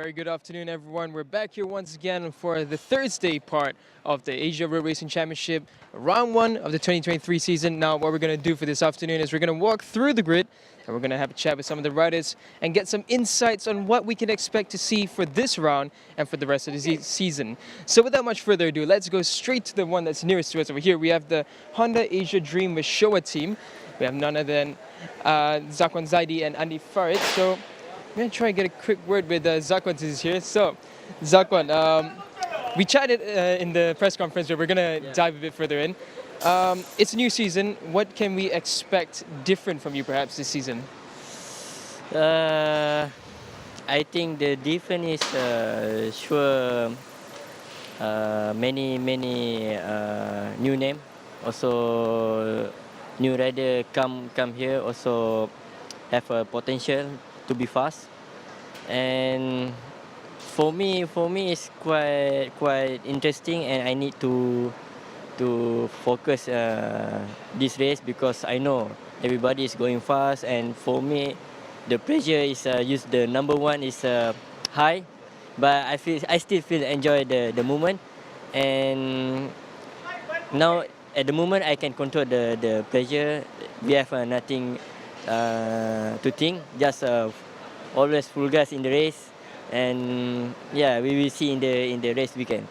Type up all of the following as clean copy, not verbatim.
very good afternoon, everyone. We're back here once again for the Thursday part of the Asia Road Racing Championship, round one of the 2023 season. Now, what we're going to do for this afternoon is we're going to walk through the grid and we're going to have a chat with some of the riders and get some insights on what we can expect to see for this round and for the rest of the season. So without much further ado, let's go straight to the one that's nearest to us over here. We have the Honda Asia Dream with Showa team. We have none other than Zakwan Zaidi and Andy Farid. So I'm going to try and get a quick word with Zakwan who's here. So, Zakwan, we chatted in the press conference, but we're going to dive a bit further in. It's a new season. What can we expect different from you perhaps this season? I think the difference is sure many new name. Also new rider come here also have a potential to be fast, and for me it's quite interesting, and I need to focus this race because I know everybody is going fast, and for me the pressure is use the number one is high, but I still feel enjoy the moment, and now at the moment I can control the pressure. We have nothing to think, just always full gas in the race, and yeah, we will see in the race weekend.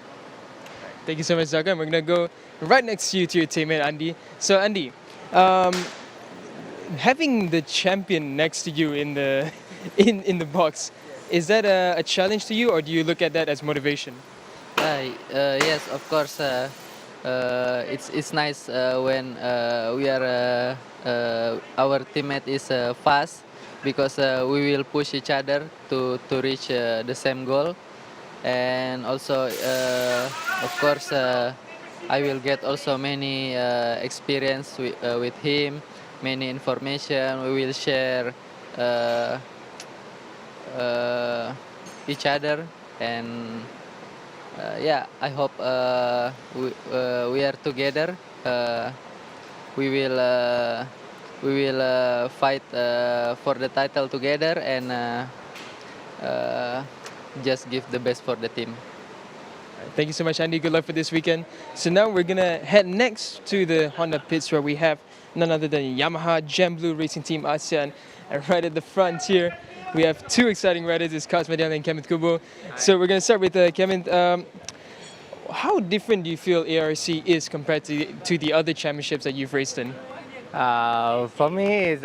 Thank you so much, Zakwan. We're going to go right next to you, to your teammate, Andy. So, Andy, having the champion next to you in the in the box, is that a challenge to you, or do you look at that as motivation? Yes, of course. It's nice when we are our teammate is fast, because we will push each other to reach the same goal, and also of course I will get also many experience with him, many information. We will share each other, and yeah, I hope we are together. We will fight for the title together, and just give the best for the team. Thank you so much, Andy. Good luck for this weekend. So now we're going to head next to the Honda pits, where we have none other than Yamaha Gem Blue Racing Team ASEAN. And right at the front here, we have two exciting riders. It's Kaz Median and Kenneth Kubo. So we're going to start with Kenneth. How different do you feel ARC is compared to the other championships that you've raced in? For me, it's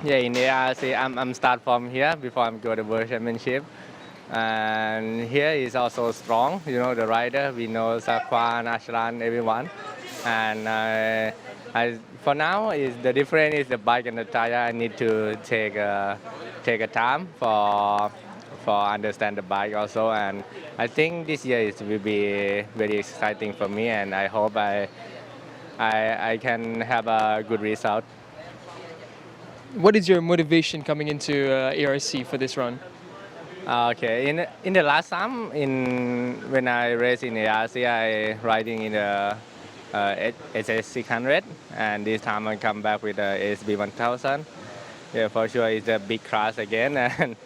in ARC, I'm start from here before I'm go to World Championship, and here is also strong. You know the rider, we know Zakwan, Ashran, everyone, and for now is the difference is the bike and the tire. I need to take a time for understand the bike also, and I think this year it will be very exciting for me, and I hope I can have a good result. What is your motivation coming into ARC for this run? Okay, in the last time when I race in ARC, I riding in the SS 600, and this time I come back with the ASB 1000. Yeah, for sure it's a big class again, and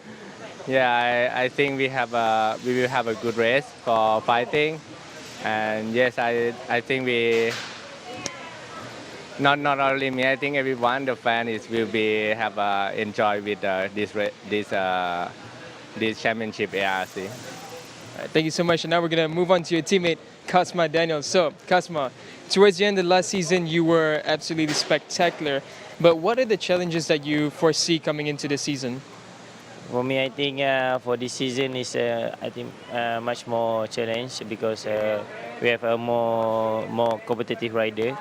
yeah, I think we will have a good race for fighting, and yes, I think we not only me. I think everyone, the fans, will be have enjoy with this championship ARC. Thank you so much. And now we're going to move on to your teammate, Kasma Daniel. So, Kasma, towards the end of last season, you were absolutely spectacular. But what are the challenges that you foresee coming into the season? For me, I think for this season is much more challenge, because we have a more competitive rider,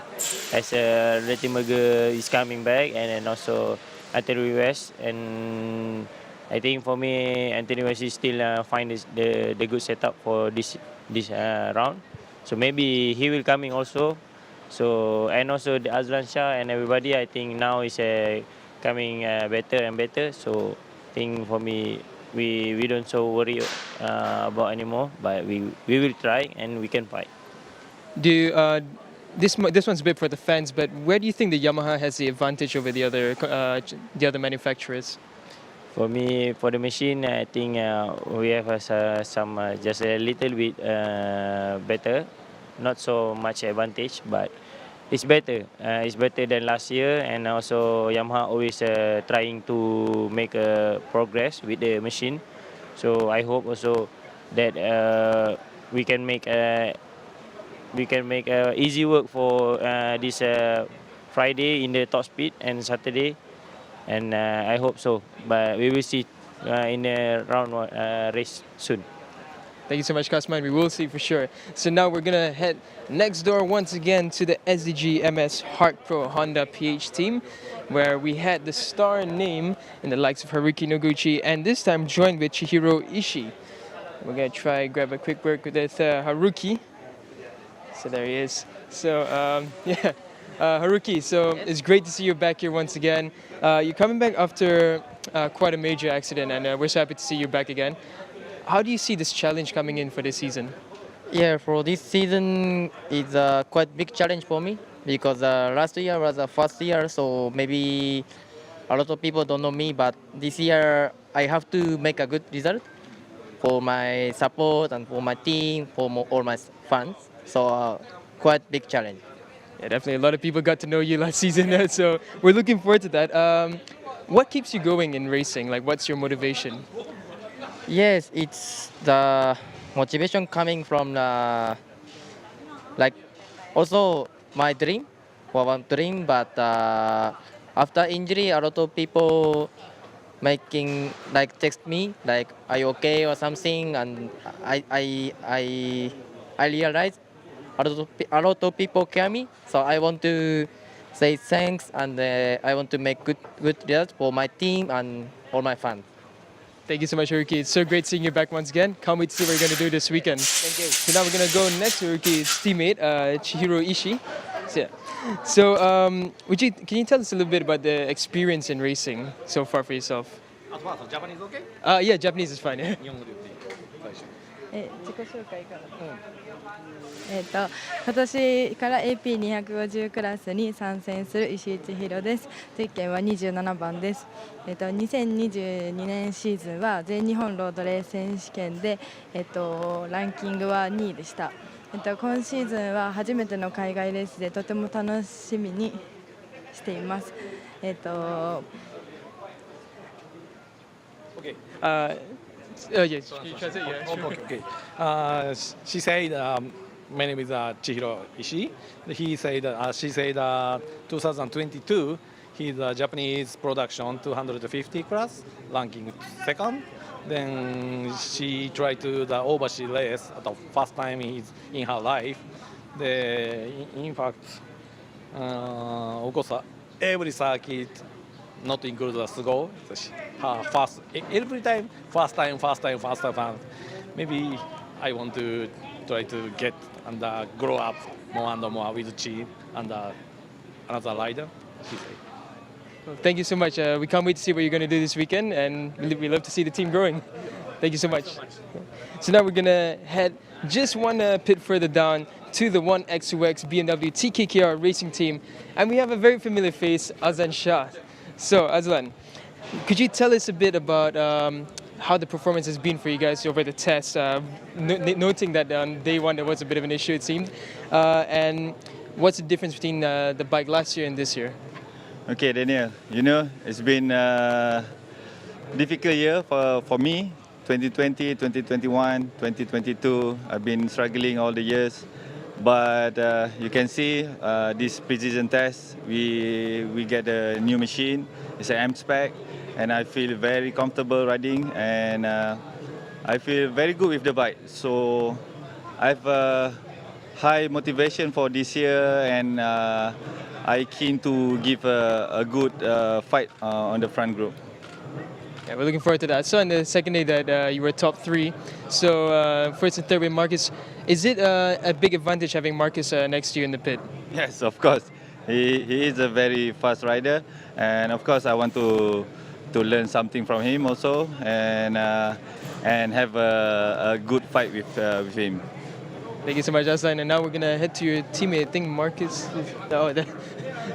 as Retimerger is coming back, and then also Anthony West, and I think for me Anthony West is still find the good setup for this round, so maybe he will coming also. So, and also the Azlan Shah and everybody, I think now is coming better and better. So I think for me, we don't so worry about anymore, but we will try and we can fight. This one's a bit for the fans, but where do you think the Yamaha has the advantage over the other manufacturers? For me, for the machine, I think we have some just a little bit better, not so much advantage, but it's better. It's better than last year, and also Yamaha always trying to make progress with the machine. So I hope also that we can make easy work for this Friday in the top speed and Saturday, and I hope so. But we will see in the round one, race soon. Thank you so much, Kasman. We will see for sure. So now we're gonna head next door once again to the SDG MS Heart Pro Honda PH team, where we had the star name in the likes of Haruki Noguchi, and this time joined with Chihiro Ishii. We're gonna try grab a quick work with Haruki. So there he is. So yeah, Haruki. So it's great to see you back here once again. You're coming back after quite a major accident, and we're so happy to see you back again. How do you see this challenge coming in for this season? Yeah, for this season, it's a quite big challenge for me because last year was the first year, so maybe a lot of people don't know me, but this year I have to make a good result for my support and for my team, for all my fans. So quite big challenge. Yeah, definitely. A lot of people got to know you last season, so we're looking forward to that. What keeps you going in racing? Like, what's your motivation? Yes, it's the motivation coming from like also my dream, for one dream, but after injury, a lot of people making like text me like are you okay or something, and I realized a lot of people care me, so I want to say thanks, and I want to make good results for my team and all my fans. Thank you so much, Haruki. It's so great seeing you back once again. Can't wait to see what you're going to do this weekend. Thank you. So now we're going to go next to Haruki's teammate, Chihiro Ishii. So, yeah. So can you tell us a little bit about the experience in racing so far for yourself? Japanese okay? Yeah, Japanese is fine. 日本語で言っていい最初自己紹介から、今年から AP250 クラスに参戦する石井千尋です。ゼッケンは27番です。2022年シーズンは全日本ロードレース選手権で、ランキングは2位でした。今シーズンは初めての海外レースでとても楽しみにしています。Okay. Yes, can you translate? Yeah, sure. Okay. She said, my name is Chihiro Ishii. She said 2022, he's a Japanese production 250 class, ranking second. Then she tried to the overseas race at the first time in her life. In fact, of course, every circuit, not include the Sugo, her first, every time, first time. Maybe I want to try to get and grow up more and more with Chi and another rider, she said. Well, thank you so much. We can't wait to see what you're going to do this weekend, and we love to see the team growing. Thank you so much. So now we're going to head just one pit further down to the 1X2X BMW TKKR racing team, and we have a very familiar face, Azlan Shah. So, Azlan, could you tell us a bit about how the performance has been for you guys over the test, noting that on day one there was a bit of an issue, it seemed, and what's the difference between the bike last year and this year? Okay, Daniel, you know, it's been a difficult year for me. 2020, 2021, 2022, I've been struggling all the years. But you can see this precision test, we get a new machine. It's an M spec, and I feel very comfortable riding, and I feel very good with the bike. So I have high motivation for this year, and I keen to give a good fight on the front group. Yeah, we're looking forward to that. I saw in the second day that you were top 3. So first and third with Marcus. Is it a big advantage having Marcus next to you in the pit? Yes, of course. He is a very fast rider, and of course I want to learn something from him also, and have a good fight with him. Thank you so much, Aslan. And now we're gonna head to your teammate. I think Marcus. Oh,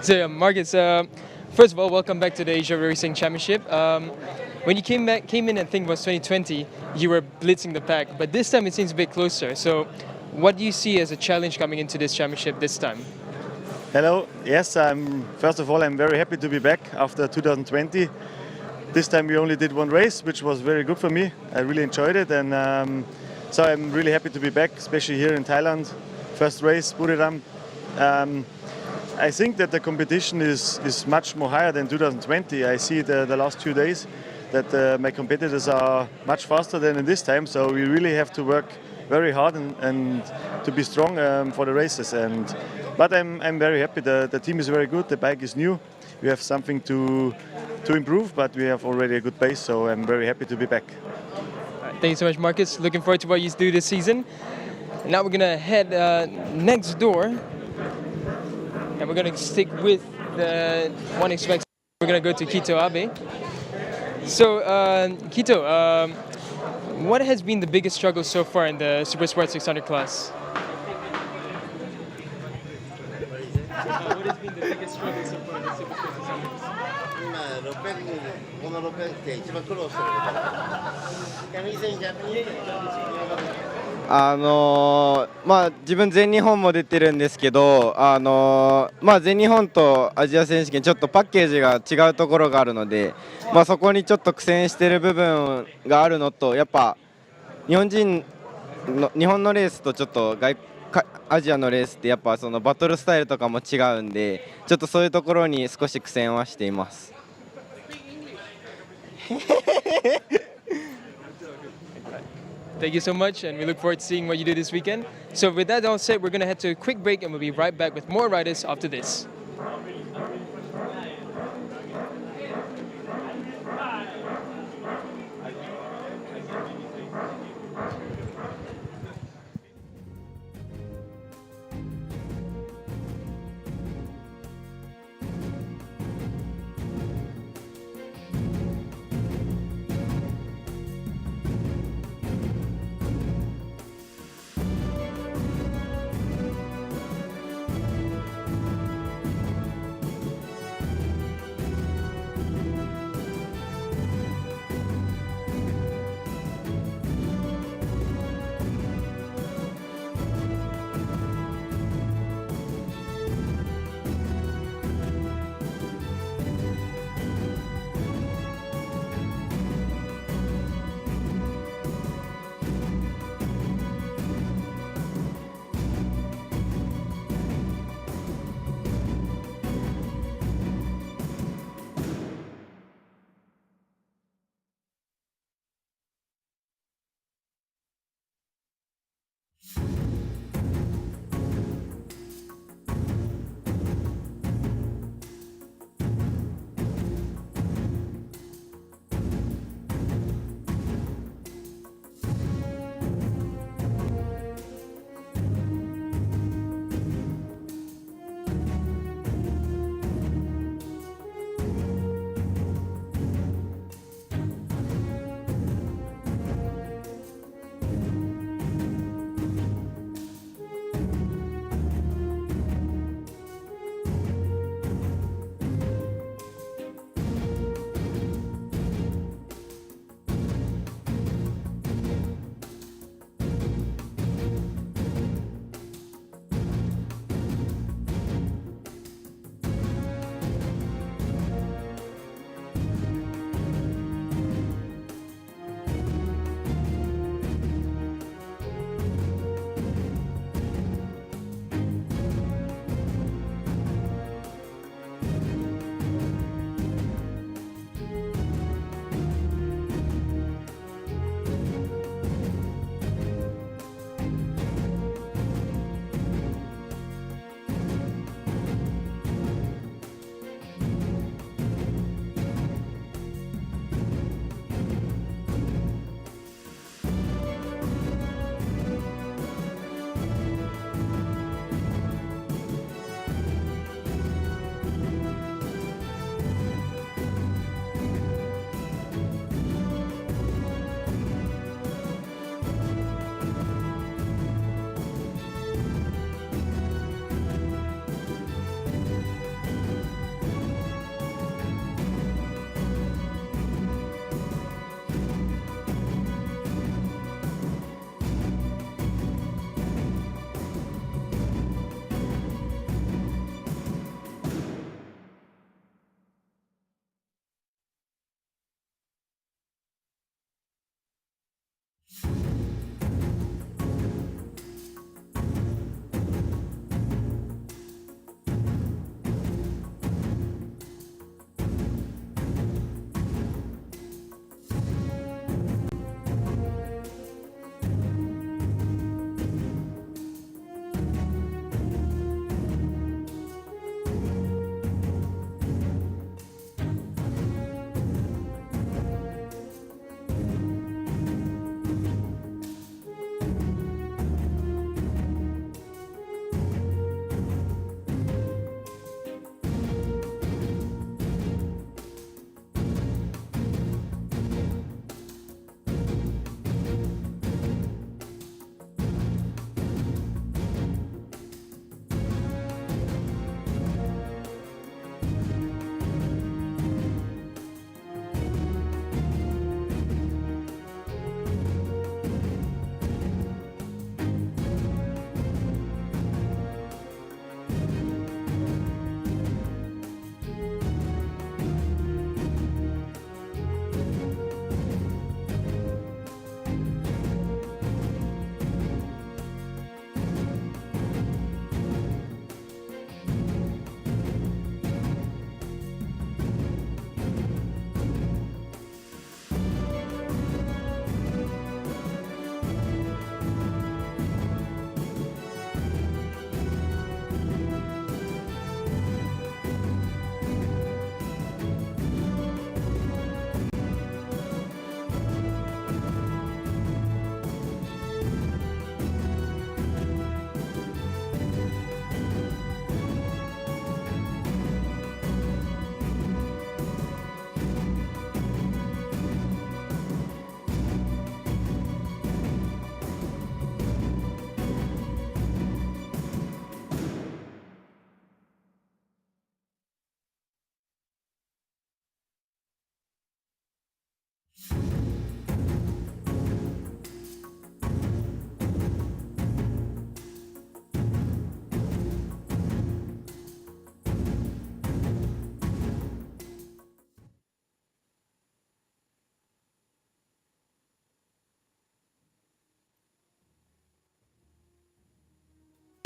so yeah, Marcus. First of all, welcome back to the Asia Racing Championship. When you came in, I think it was 2020, you were blitzing the pack, but this time it seems a bit closer. So, what do you see as a challenge coming into this championship this time? Hello. Yes, first of all, I'm very happy to be back after 2020. This time we only did one race, which was very good for me. I really enjoyed it, and so I'm really happy to be back, especially here in Thailand. First race, Buriram. I think that the competition is much more higher than 2020. I see the last 2 days that my competitors are much faster than in this time. So we really have to work very hard and to be strong for the races. But I'm very happy. The team is very good. The bike is new. We have something to improve, but we have already a good base. So I'm very happy to be back. Thank you so much, Marcus. Looking forward to what you do this season. And now we're gonna head next door, and we're gonna stick with the one expect. We're gonna go to Kito Abe. So, Kito, what has been the biggest struggle so far in the Super Sport 600 class? What has been the biggest struggle so far in the Super Sport 600 class? この600って一番苦労してること。Can we say in Japanese? 自分全日本も出てるんですけど、全日本とアジア選手権ちょっとパッケージが違うところがあるので、そこにちょっと苦戦してる部分があるのと、やっぱ日本のレースとちょっとアジアのレースってやっぱそのバトルスタイルとかも違うんで、ちょっとそういうところに少し苦戦はしています。Thank you so much, and we look forward to seeing what you do this weekend. So with that all said, we're going to head to a quick break, and we'll be right back with more riders after this.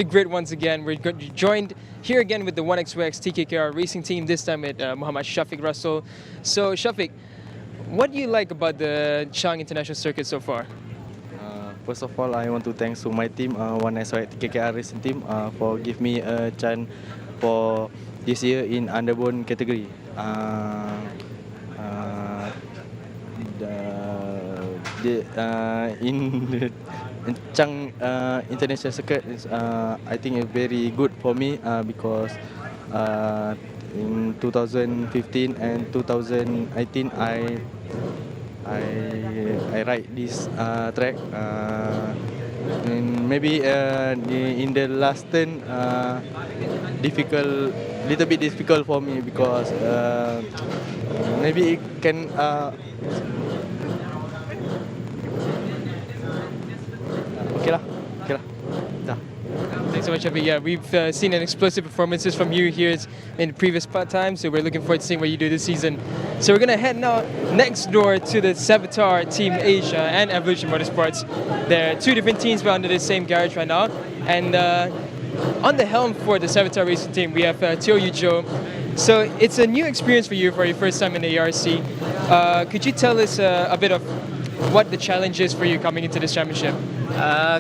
Great once again. We're joined here again with the 1xx TKKR racing team, this time with Muhammad Shafiq Russell. So Shafiq, what do you like about the Chang International Circuit so far? First of all, I want to thanks to my team, 1xx TKKR racing team, for give me a chance for this year in underbone category. In the Chang International Circuit is I think it's very good for me because in 2015 and 2018 I ride this track and maybe in the last turn little bit difficult for me because maybe it can okay lah. Dah. Thanks so much, Shafiq. Yeah, we've seen an explosive performances from you here in previous times, so we're looking forward to seeing what you do this season. So we're gonna head now next door to the Savitar Team Asia and Evolution Motorsports. There are two different teams but under the same garage right now, and on the helm for the Savitar racing team we have Teo Yu-jo. So it's a new experience for you for your first time in the ARC. Could you tell us a bit of what the challenge is for you coming into this championship?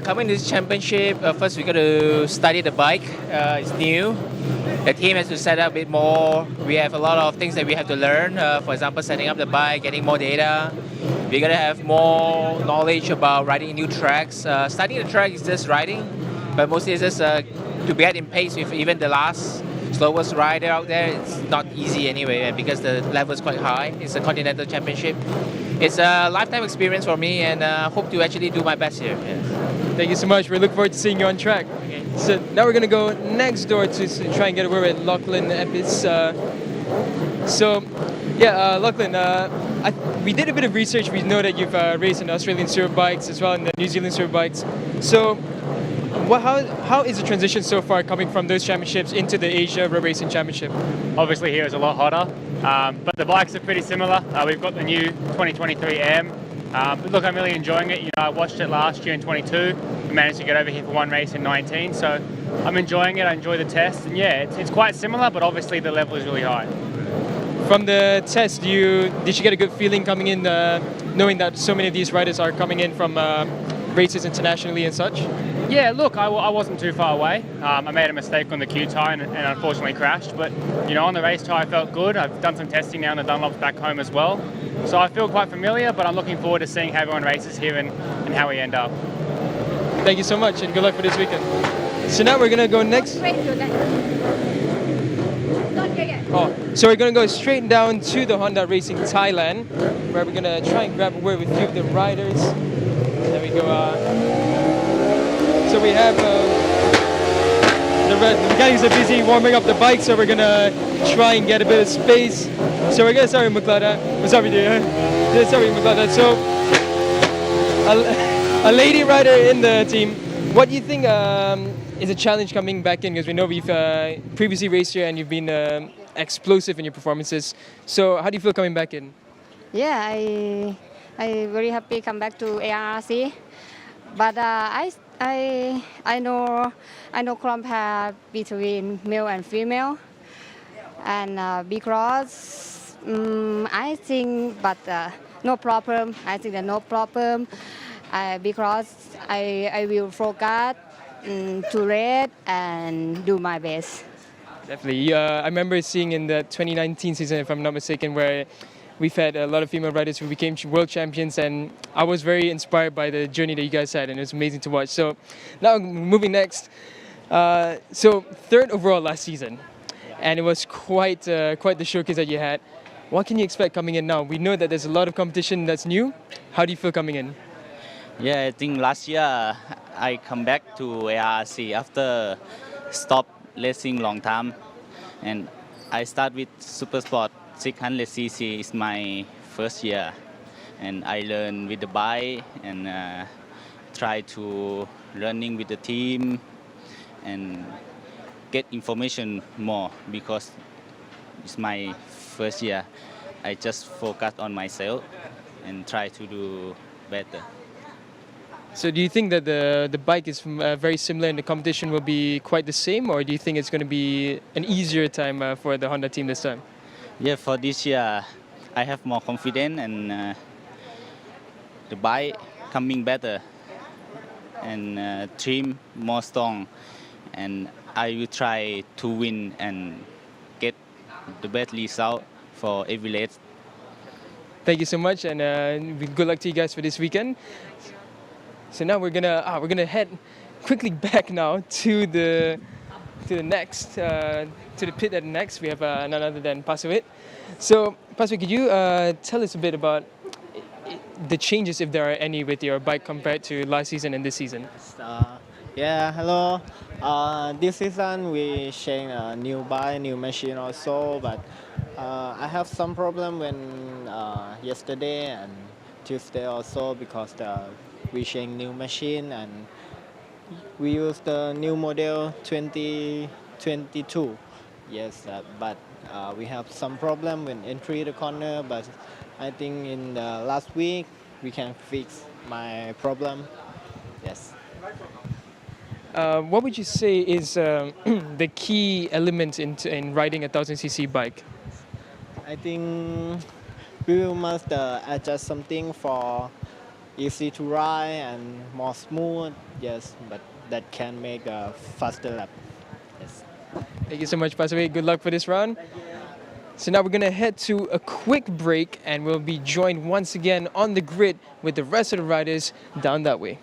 Coming to this championship, first we got to study the bike. It's new. The team has to set up a bit more. We have a lot of things that we have to learn. For example, setting up the bike, getting more data. We gotta have more knowledge about riding new tracks. Starting the track is just riding, but mostly it's just to get in pace with even the last slowest rider out there. It's not easy anyway because the level is quite high. It's a continental championship. It's a lifetime experience for me, and hope to actually do my best here. Yes. Thank you so much. We look forward to seeing you on track. Okay. So now we're gonna go next door to try and get a word with Lachlan Epis. Lachlan, we did a bit of research. We know that you've raced in Australian Superbikes as well and the New Zealand Superbikes. So, how is the transition so far coming from those championships into the Asia Road Racing Championship? Obviously here is a lot hotter, but the bikes are pretty similar. We've got the new 2023 M. But look, I'm really enjoying it. You know, I watched it last year in 22. We managed to get over here for one race in 19, so I'm enjoying it. I enjoy the test, and yeah, it's quite similar, but obviously the level is really high. From the test, did you get a good feeling coming in, knowing that so many of these riders are coming in from races internationally and such? Yeah, look, I wasn't too far away. I made a mistake on the Q tyre and unfortunately crashed, but you know, on the race tyre I felt good. I've done some testing now on the Dunlops back home as well, so I feel quite familiar, but I'm looking forward to seeing how everyone races here and how we end up. Thank you so much and good luck for this weekend. So now we're gonna go next. So we're gonna go straight down to the Honda Racing Thailand, where we're gonna try and grab a word with a few of the riders. There we go. So we have the mechanics are busy warming up the bike, so we're gonna try and get a bit of space. So we're gonna start with Muklada. What's up with you? Let's start with Muklada. So a lady rider in the team. What do you think is a challenge coming back in? Because we know we've previously raced here and you've been explosive in your performances. So how do you feel coming back in? Yeah, I very happy come back to ARC, but I know compare between male and female, and because I think but no problem. I think that no problem because I will focus to race and do my best. Definitely. I remember seeing in the 2019 season, if I'm not mistaken, where we've had a lot of female riders who became world champions, and I was very inspired by the journey that you guys had, and it was amazing to watch. So now moving next. So third overall last season, and it was quite the showcase that you had. What can you expect coming in now? We know that there's a lot of competition that's new. How do you feel coming in? Yeah, I think last year I come back to ARC after stop racing long time, and I start with Super Sport 600cc is my first year, and I learn with the bike and try to learning with the team and get information more because it's my first year. I just focus on myself and try to do better. So do you think that the bike is very similar and the competition will be quite the same, or do you think it's going to be an easier time for the Honda team this time? Yeah, for this year, I have more confidence and the bike coming better and trim more strong. And I will try to win and get the best result for every race. Thank you so much, and good luck to you guys for this weekend. So now we're gonna head quickly back now to the next to the pit at the next. We have none other than Paswit. So Paswit, could you tell us a bit about the changes, if there are any, with your bike compared to last season and this season? Yeah, hello. This season we change a new bike, new machine also, but I have some problem when yesterday and Tuesday also because we change new machine and we use the new model 2022. Yes, but we have some problem when entry the corner, but I think in the last week we can fix my problem. Yes. What would you say is the key element in riding a 1000cc bike? I think we must adjust something for easy to ride and more smooth. Yes, but that can make a faster lap. Yes. Thank you so much, Paswit. Good luck for this round. So now we're gonna head to a quick break, and we'll be joined once again on the grid with the rest of the riders down that way.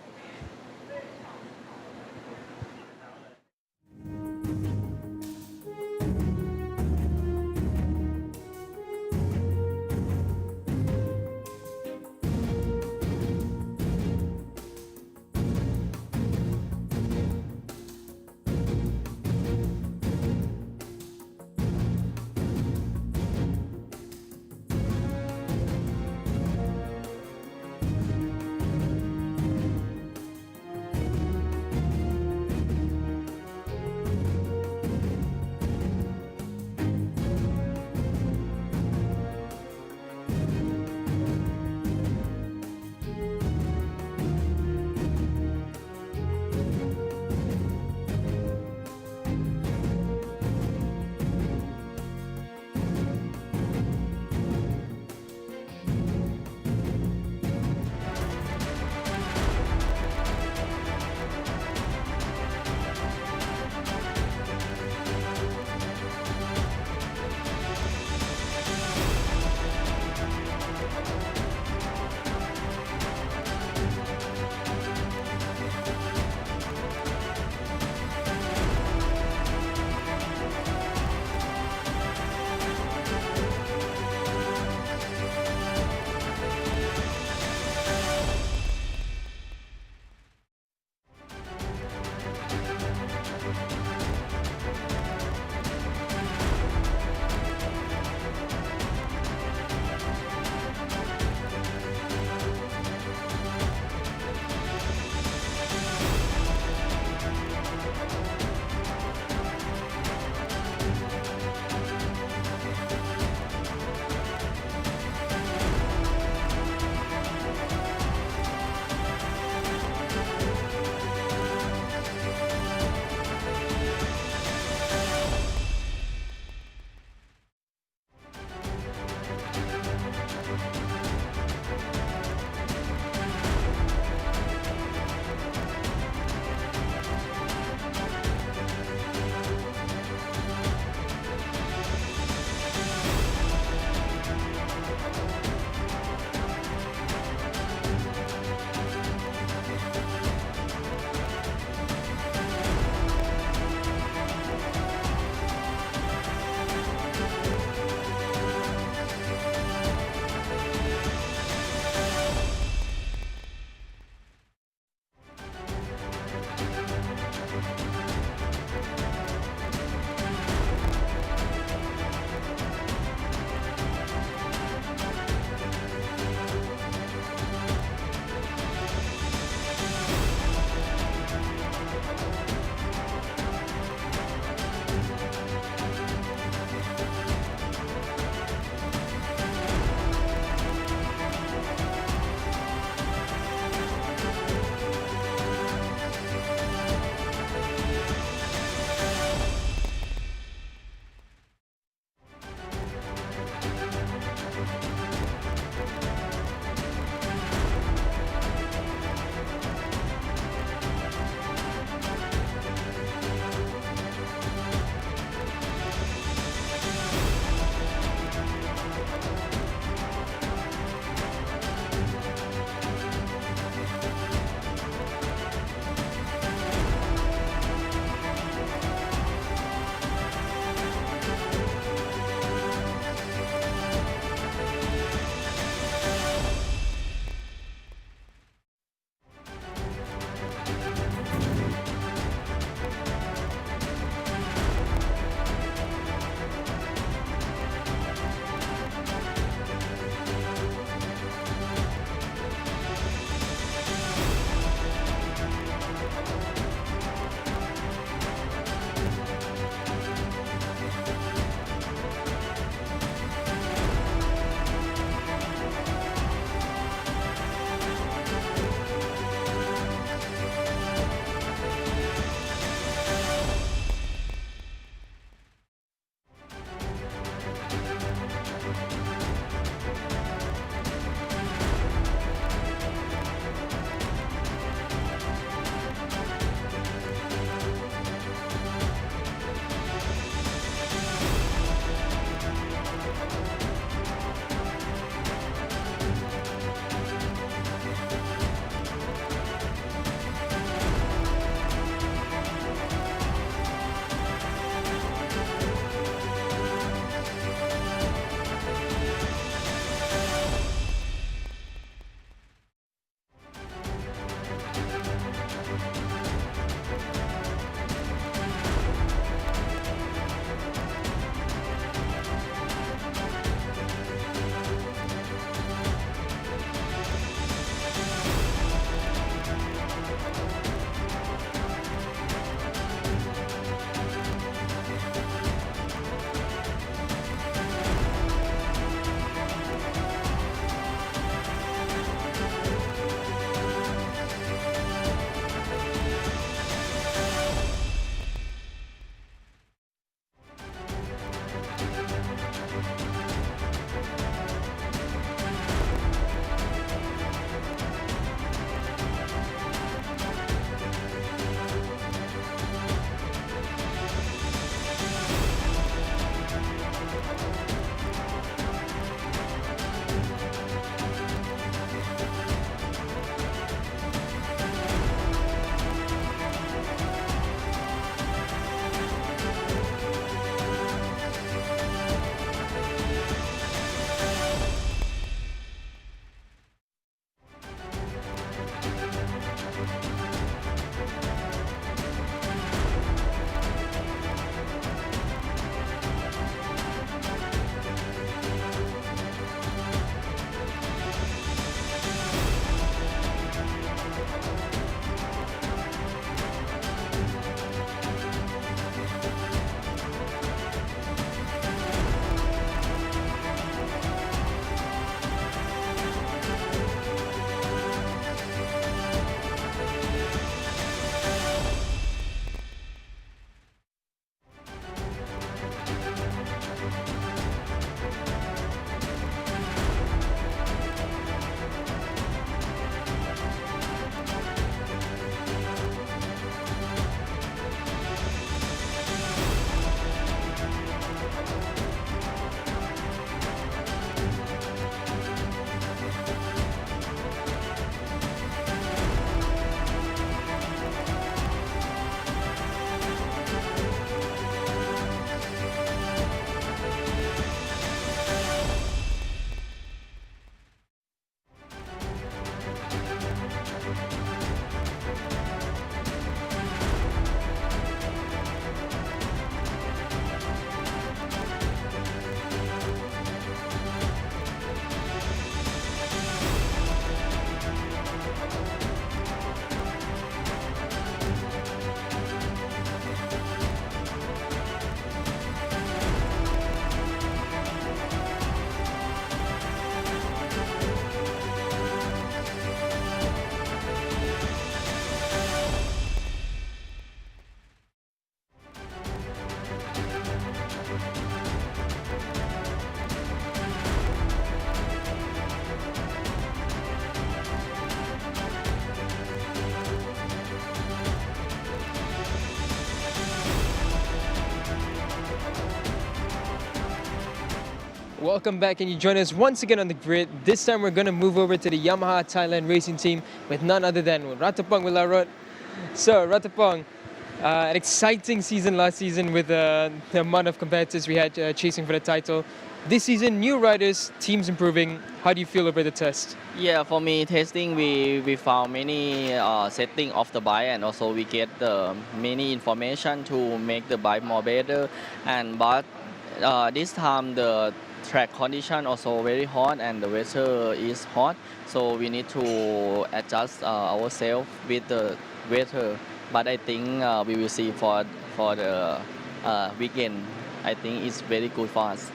Welcome back, and you join us once again on the grid. This time we're going to move over to the Yamaha Thailand racing team with none other than Ratapong Wilarot. So Ratapong, an exciting season last season with the amount of competitors we had chasing for the title. This season, new riders, teams improving. How do you feel over the test? Yeah, for me, testing, we found many setting of the bike, and also we get many information to make the bike more better. But this time the track condition also very hot and the weather is hot, so we need to adjust ourselves with the weather. But I think we will see for the weekend. I think it's very good for us.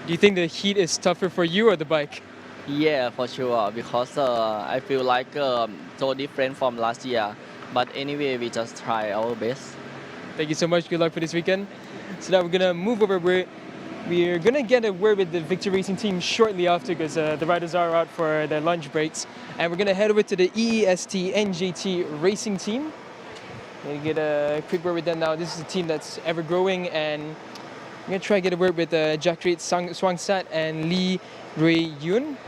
Do you think the heat is tougher for you or the bike? Yeah, for sure, because I feel like so different from last year. But anyway, we just try our best. Thank you so much. Good luck for this weekend. So now we're going to move over. We're going to get a word with the Victor Racing team shortly after, because the riders are out for their lunch breaks. And we're going to head over to the EEST NJT Racing team. We're going to get a quick word with them now. This is a team that's ever growing, and I'm going to try to get a word with Jakrit Swangsat and Lee Rui Yun.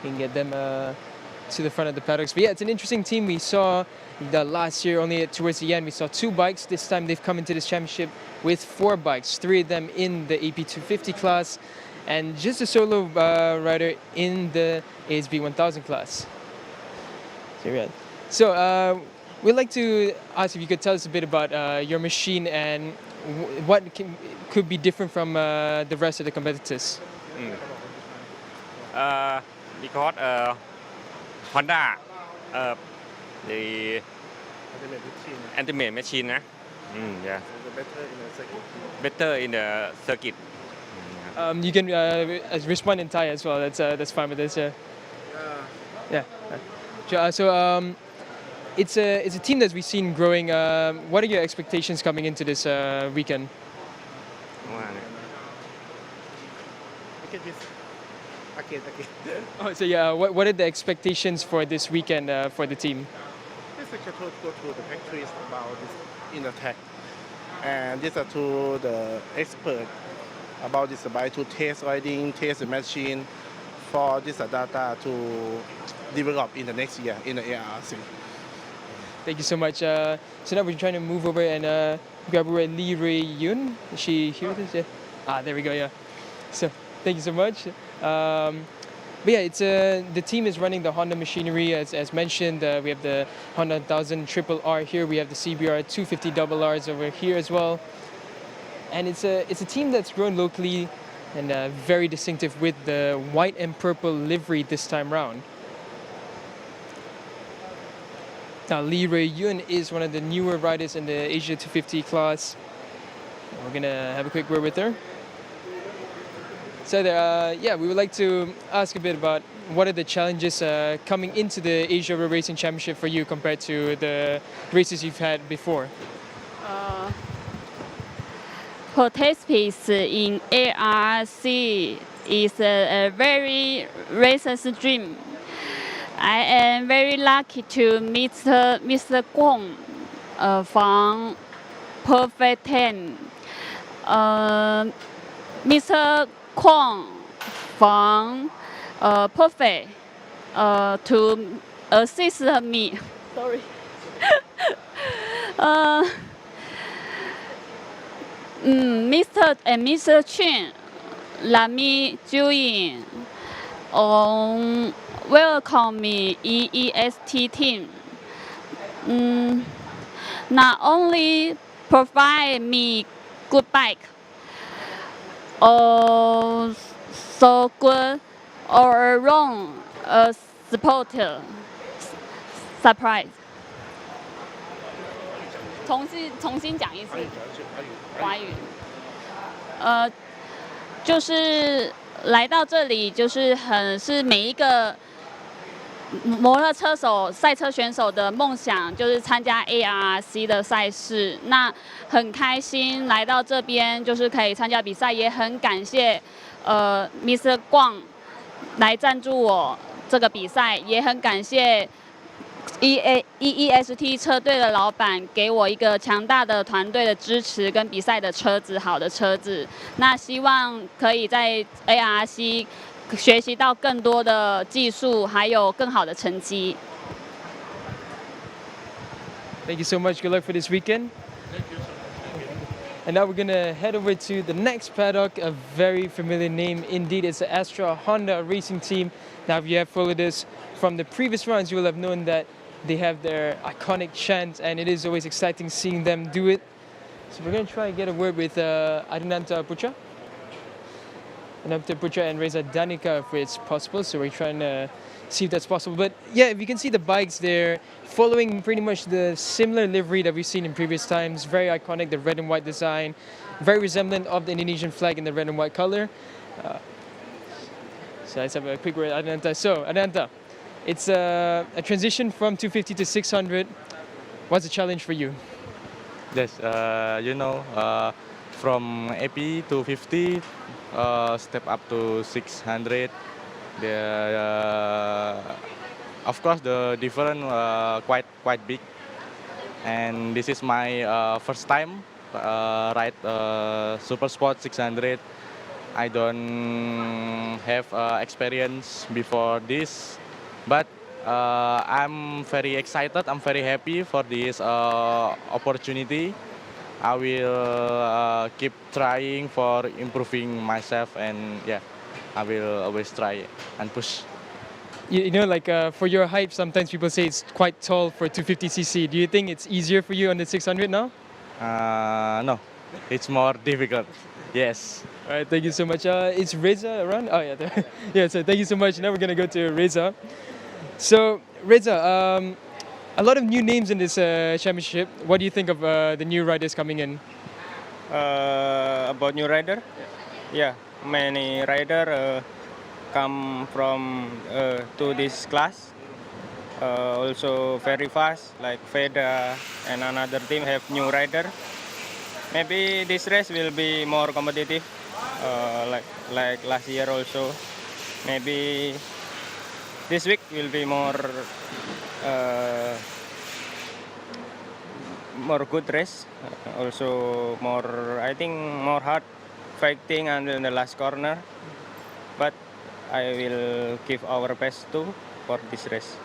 We can get them to the front of the paddocks. But yeah, it's an interesting team. We saw the last year, only towards the end, we saw 2 bikes. This time they've come into this championship with 4 bikes, 3 of them in the AP250 class, and just a solo rider in the ASB 1000 class. So we'd like to ask if you could tell us a bit about your machine and what could be different from the rest of the competitors. Because Honda, the ultimate machine, yeah, better in the circuit. You can respond in Thai as well. That's fine with this. Yeah. So it's a team that we've seen growing. What are your expectations coming into this weekend? Oh, so yeah, what are the expectations for this weekend for the team? This is to go to the factories about this in the tech, and this is to the expert about this bike to test riding, test the machine for this data to develop in the next year in the ARC. Thank you so much. So now we're trying to move over and grab Lee Rui Yun. Is she here with us? Yeah. There we go. Yeah. So thank you so much. But yeah, it's the team is running the Honda machinery as mentioned. We have the Honda 1000 Triple R here. We have the CBR 250 Double Rs over here as well. And it's a team that's grown locally and very distinctive with the white and purple livery this time round. Now, Lee Rui Yun is one of the newer riders in the Asia 250 class. We're gonna have a quick word with her. So yeah, we would like to ask a bit about what are the challenges coming into the Asia Road Racing Championship for you compared to the races you've had before? Participants in ARC is a very racer's dream. I am very lucky to meet Mr. Kwong from Perfect 10. Mr. Kwong from Perfect to assist me. Sorry. Mr. and Mr. Chen let me join welcome me EEST team. Not only provide me good bike, so good or wrong supporter. Surprise. 重新讲一次华语。就是来到这里，就是是每一个摩托车手、赛车选手的梦想，就是参加 ARC 的赛事。那很开心来到这边，就是可以参加比赛，也很感谢Mr. Guang 来赞助我这个比赛，也很感谢 EEST 车队的老板给我一个强大的团队的支持跟比赛的车子，好的车子。那希望可以在 ARC 学习到更多的技术，还有更好的成绩。Thank you so much. Good luck for this weekend. And now we're gonna head over to the next paddock, a very familiar name indeed. It's the Astra Honda racing team. Now, if you have followed us from the previous rounds, you will have known that they have their iconic chant, and it is always exciting seeing them do it. So we're gonna try and get a word with Adinanta Putra. Adinanta Putra and Reza Danica if it's possible. So we're trying to see if that's possible. But yeah, if you can see the bikes, they're following pretty much the similar livery that we've seen in previous times. Very iconic, the red and white design, very resemblant of the Indonesian flag in the red and white color. So let's have a quick word, Adinanta. So Adinanta, it's a transition from 250 to 600. What's the challenge for you? Yes, from AP to 50, step up to 600. Of course, the difference quite big, and this is my first time ride Super Sport 600. I don't have experience before this, but I'm very excited. I'm very happy for this opportunity. I will keep trying for improving myself, and yeah, I will always try and push. You know, like for your height, sometimes people say it's quite tall for 250cc. Do you think it's easier for you on the 600 now? No, it's more difficult. Yes. All right, thank you so much. Is Reza around? Oh, yeah. There. Yeah, so thank you so much. Now we're going to go to Reza. So, Reza, a lot of new names in this championship. What do you think of the new riders coming in? About new rider? Yeah, many rider come from to this class. Also very fast, like Veda and another team have new rider. Maybe this race will be more competitive, like last year also. Maybe this week will be more good race. Also more, I think more hard fighting until the last corner. But I will give our best too for this race.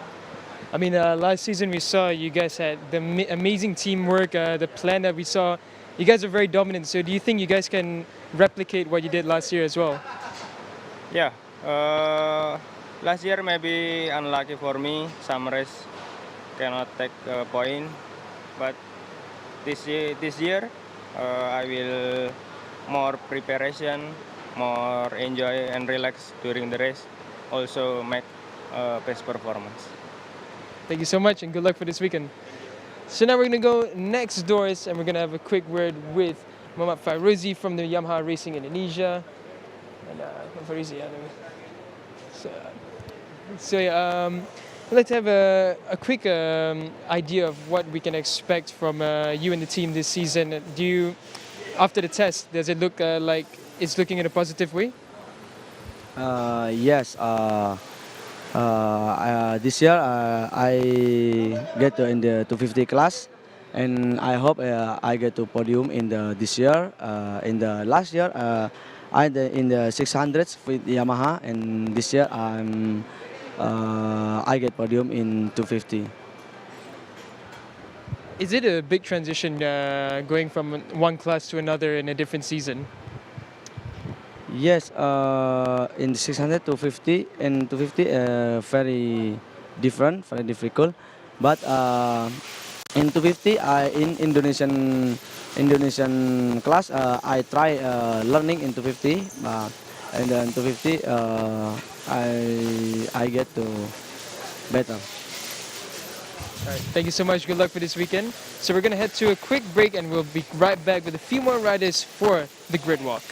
I mean, last season we saw you guys had the amazing teamwork, the plan that we saw. You guys are very dominant, so do you think you guys can replicate what you did last year as well? Yeah, last year maybe unlucky for me, some race cannot take a point, but this year I will more preparation, more enjoy and relax during the race, also make best performance. Thank you so much and good luck for this weekend. So now we're going to go next doors and we're going to have a quick word with Muhammad Fairuzi from the Yamaha Racing Indonesia. And Fairuzi, so yeah, I'd like to have a quick idea of what we can expect from you and the team this season. Do you, after the test, does it look like it's looking in a positive way? Yes. This year I get in the 250 class, and I hope I get to podium in this year. In the last year, I in the 600s with Yamaha, and this year I get podium in 250. Is it a big transition going from one class to another in a different season? Yes, in 600 to 50 and 250 very different, very difficult. But in 250, in Indonesian class, I try learning in 250, and then 250 I get to better. All right, thank you so much. Good luck for this weekend. So we're gonna head to a quick break, and we'll be right back with a few more riders for the grid walk.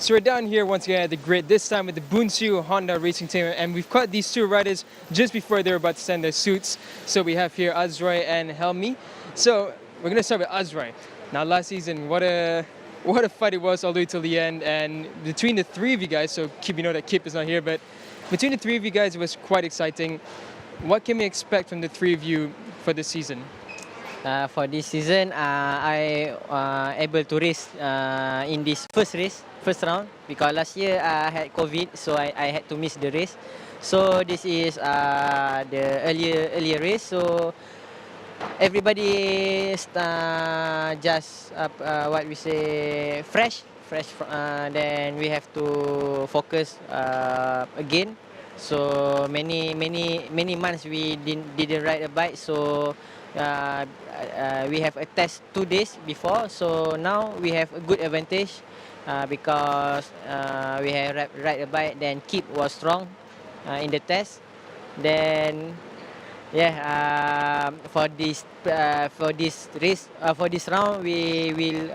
So we're down here once again at the grid, this time with the Bunsu Honda Racing Team, and we've caught these two riders just before they were about to send their suits. So we have here Azroy and Helmi. So we're going to start with Azroy. Now last season, what a fight it was all the way till the end, and between the three of you guys, so Kip, you know that Kip is not here, but between the three of you guys, it was quite exciting. What can we expect from the three of you for this season? For this season, I able to race in this first round, because last year I had COVID, so I had to miss the race. So this is the earlier race. So everybody just what we say fresh. Then we have to focus again. So many months we didn't ride a bike. So we have a test 2 days before. So now we have a good advantage because we have ride a bike. Then Kip was strong in the test. Then for this race for this round we will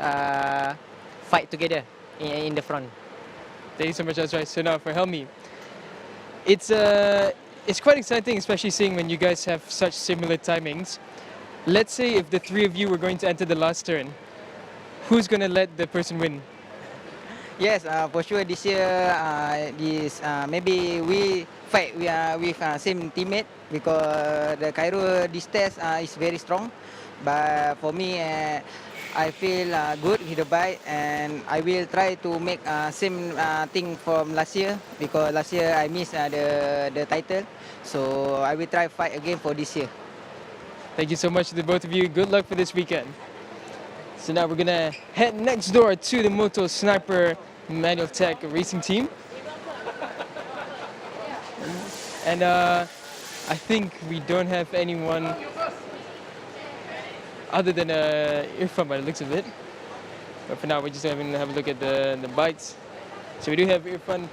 fight together in the front. Thank you so much, Azroy. So now for Helmi, it's quite exciting, especially seeing when you guys have such similar timings. Let's say if the three of you were going to enter the last turn, who's going to let the person win? Yes, for sure this year, maybe we fight with same teammate, because the Cairo this test is very strong. But for me, I feel good with the bike, and I will try to make same thing from last year, because last year I missed the title. So I will try fight again for this year. Thank you so much to the both of you. Good luck for this weekend. So now we're gonna head next door to the Moto Sniper Manual Tech Racing Team. And I think we don't have anyone other than Irfan by the looks of it. But for now, we're just going to have a look at the bikes. So we do have Irfan.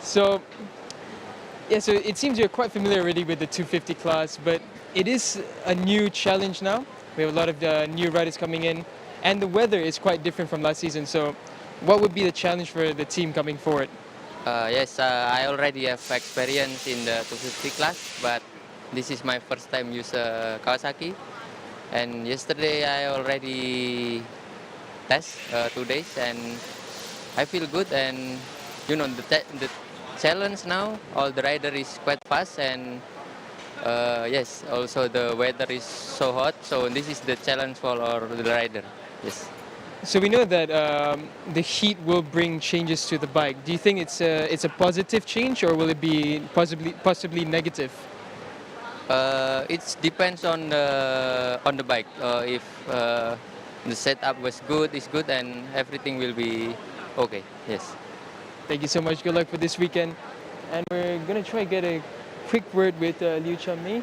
So yeah, so it seems you're quite familiar already with the 250 class, but it is a new challenge now. We have a lot of new riders coming in, and the weather is quite different from last season. So what would be the challenge for the team coming forward? Yes, I already have experience in the 250 class, but this is my first time use Kawasaki. And yesterday I already test 2 days, and I feel good. And you know the challenge now, all the rider is quite fast, and yes, also the weather is so hot. So this is the challenge for all the rider. Yes. So we know that the heat will bring changes to the bike. Do you think it's a positive change, or will it be possibly negative? It depends on the bike. If the setup was good, it's good, and everything will be okay. Yes. Thank you so much. Good luck for this weekend. And we're gonna try to get a quick word with Liu Chanmei.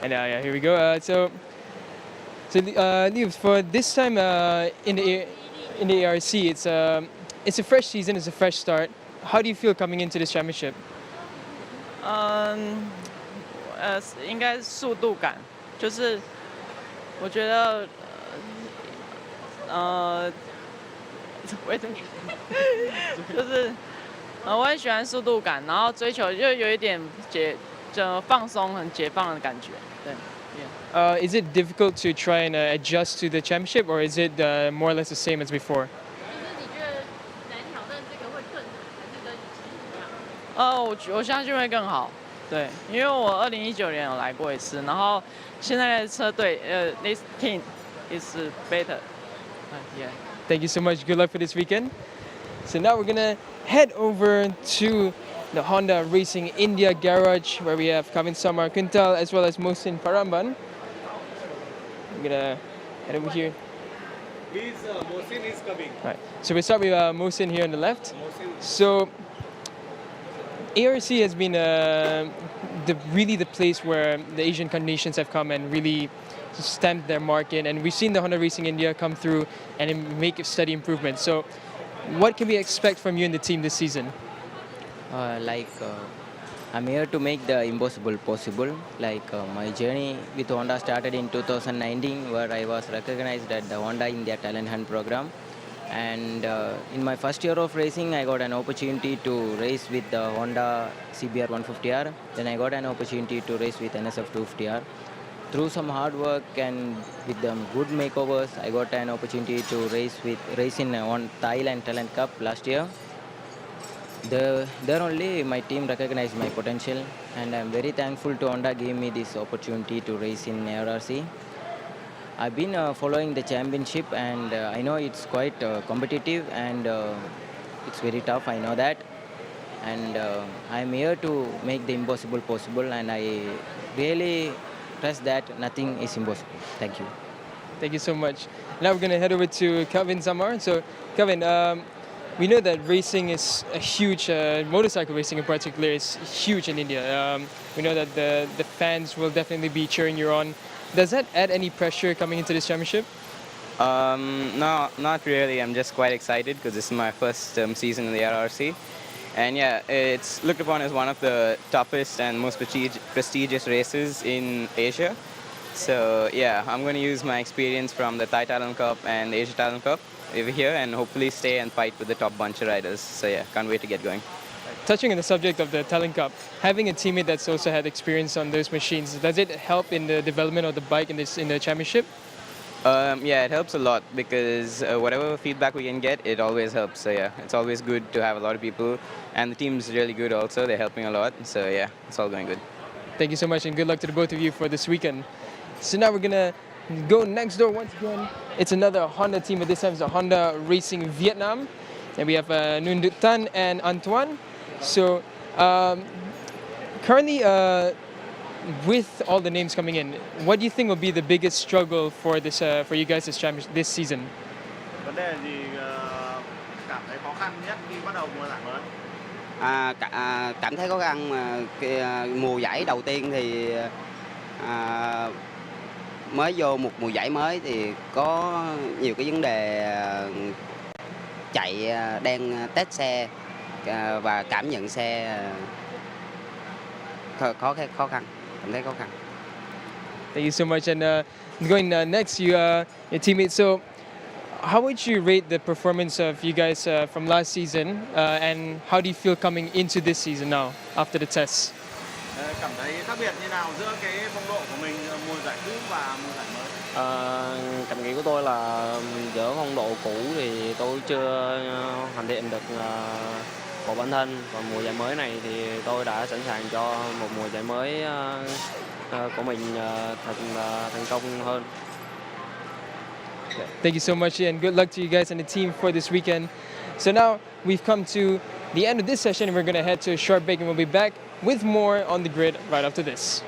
And yeah, here we go. So Liu, for this time in the ARC, it's a fresh season, it's a fresh start. How do you feel coming into this championship? 应该是速度感，就是我觉得为什么？就是我很喜欢速度感，然后追求就有一点放松、很解放的感觉。对。Is it difficult to try and adjust to the championship, or is it more or less the same as before? 我相信会更好，对，因为我2019年有来过一次，然后现在的车队this team is better. Yeah. Thank you so much. Good luck for this weekend. So now we're gonna head over to the Honda Racing India garage, where we have Kavin Samar Quintal as well as Mohsin Paramban. I'm gonna head over here. Please, Mohsin is coming. All right. So we start with Mohsin here on the left. So ARC has been really the place where the Asian nations have come and really stamped their mark in, and we've seen the Honda Racing India come through and make steady improvements. So what can we expect from you and the team this season? I'm here to make the impossible possible. My journey with Honda started in 2019, where I was recognized at the Honda India Talent Hunt program. And in my first year of racing, I got an opportunity to race with the Honda CBR 150R. Then I got an opportunity to race with NSF 250R. Through some hard work and with the good makeovers, I got an opportunity to race in on Thailand Talent Cup last year. There only my team recognized my potential, and I'm very thankful to Honda gave me this opportunity to race in ARRC. I've been following the championship, and I know it's quite competitive and it's very tough. I know that, and I'm here to make the impossible possible, and I really trust that nothing is impossible. Thank you. Thank you so much. Now we're going to head over to Kelvin Samar. So, Kelvin, we know that racing is a huge, motorcycle racing in particular is huge in India. We know that the fans will definitely be cheering you on. Does that add any pressure coming into this championship? No, not really. I'm just quite excited because this is my first season in the RRC. And yeah, it's looked upon as one of the toughest and most prestigious races in Asia. So yeah, I'm going to use my experience from the Thailand Cup and the Asia Talent Cup over here and hopefully stay and fight with the top bunch of riders. So yeah, can't wait to get going. Touching on the subject of the Talent Cup, having a teammate that's also had experience on those machines, does it help in the development of the bike in the championship? Yeah, it helps a lot because whatever feedback we can get, it always helps. So yeah, it's always good to have a lot of people, and the team's really good also. They're helping a lot. So yeah, it's all going good. Thank you so much, and good luck to the both of you for this weekend. So now we're gonna go next door once again. It's another Honda team, but this time it's a Honda Racing Vietnam, and we have Nguyen Duc Tan and Antoine. So currently, with all the names coming in, what do you think will be the biggest struggle for this for you guys this season? Vấn đề gì cảm thấy khó khăn nhất khi bắt đầu mùa giải mới? Cảm thấy khó khăn mà mùa giải đầu tiên thì mới vô một mùa giải mới thì có nhiều cái vấn đề chạy đang test xe và cảm nhận xe khó khăn, cảm thấy khó khăn. Thank you so much. And going next, your teammates. So, how would you rate the performance of you guys from last season, and how do you feel coming into this season now after the tests? Cảm thấy khác biệt như nào giữa cái phong độ của mình mùa giải cũ và mùa giải mới? Cảm nghĩ của tôi là giữa phong độ cũ thì tôi chưa hoàn thiện được của bản thân, còn mùa giải mới này thì tôi đã sẵn sàng cho một mùa giải mới của mình thật thành công hơn. Thank you so much, and good luck to you guys and the team for this weekend. So now we've come to the end of this session, and we're going to head to a short break, and we'll be back with more on the grid right after this.